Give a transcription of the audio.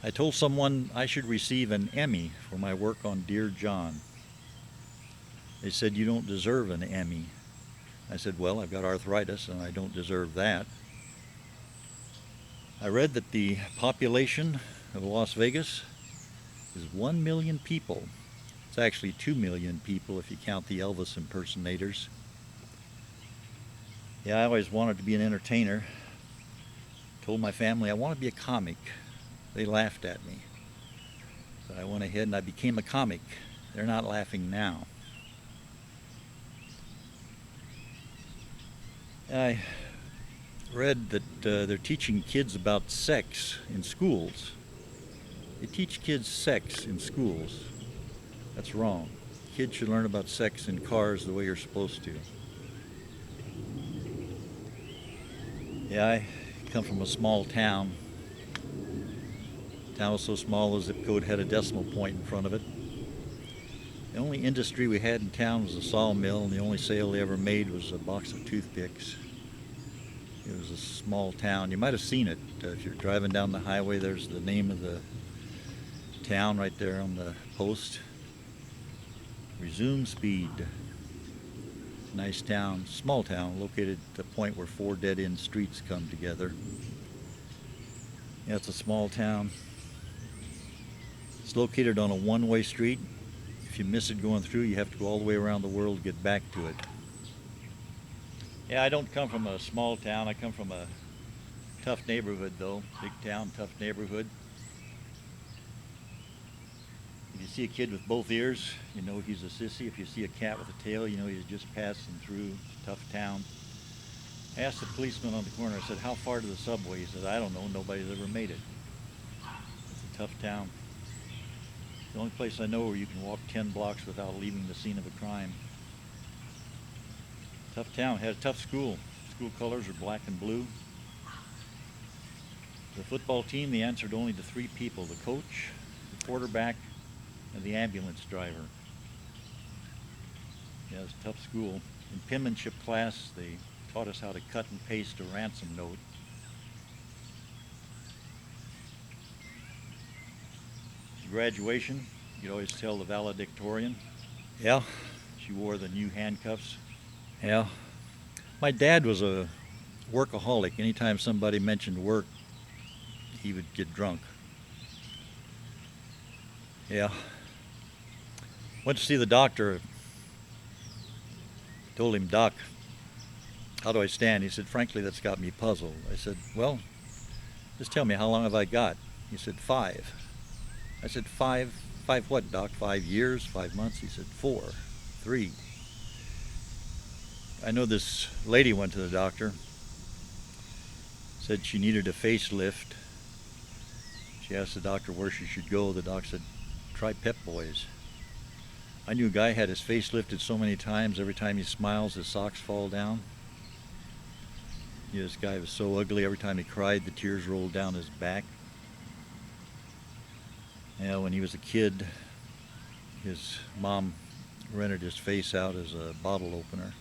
I told someone I should receive an Emmy for my work on Dear John. They said, "You don't deserve an Emmy." I said, "Well, I've got arthritis and I don't deserve that." I read that the population of Las Vegas is 1 million people. It's actually 2 million people if you count the Elvis impersonators. Yeah, I always wanted to be an entertainer. Told my family I want to be a comic. They laughed at me. But I went ahead and I became a comic. They're not laughing now. I read that they're teaching kids about sex in schools. They teach kids sex in schools. That's wrong. Kids should learn about sex in cars the way you're supposed to. Yeah, I come from a small town. The town was so small the zip code had a decimal point in front of it. The only industry we had in town was a sawmill, and the only sale they ever made was a box of toothpicks. It was a small town. You might have seen it. If you're driving down the highway, there's the name of the town right there on the post. Resume speed. Nice town, small town, located at the point where 4 dead-end streets come together. Yeah, it's a small town. It's located on a one-way street. If you miss it going through, you have to go all the way around the world to get back to it. Yeah, I don't come from a small town. I come from a tough neighborhood, though. Big town, tough neighborhood. If you see a kid with both ears, you know he's a sissy. If you see a cat with a tail, you know he's just passing through. Tough town. I asked the policeman on the corner, I said, "How far to the subway?" He said, "I don't know. Nobody's ever made it." It's a tough town. The only place I know where you can walk 10 blocks without leaving the scene of a crime. Tough town. Had a tough school. School colors are black and blue. The football team, they answered only to 3 people: the coach, the quarterback, and the ambulance driver. Yeah, it's a tough school. In penmanship class, they taught us how to cut and paste a ransom note. Graduation, you'd always tell the valedictorian. Yeah. She wore the new handcuffs. Yeah. My dad was a workaholic. Anytime somebody mentioned work, he would get drunk. Yeah. Went to see the doctor. Told him, "Doc, how do I stand?" He said, "Frankly, that's got me puzzled." I said, "Well, just tell me, how long have I got?" He said, 5. I said, "5? 5 what, Doc? 5 years? 5 months?" He said, 4, 3. I know this lady went to the doctor, said she needed a facelift. She asked the doctor where she should go. The doc said, "Try Pep Boys." I knew a guy had his face lifted so many times, every time he smiles, his socks fall down. This guy was so ugly, every time he cried, the tears rolled down his back. Yeah, when he was a kid, his mom rented his face out as a bottle opener.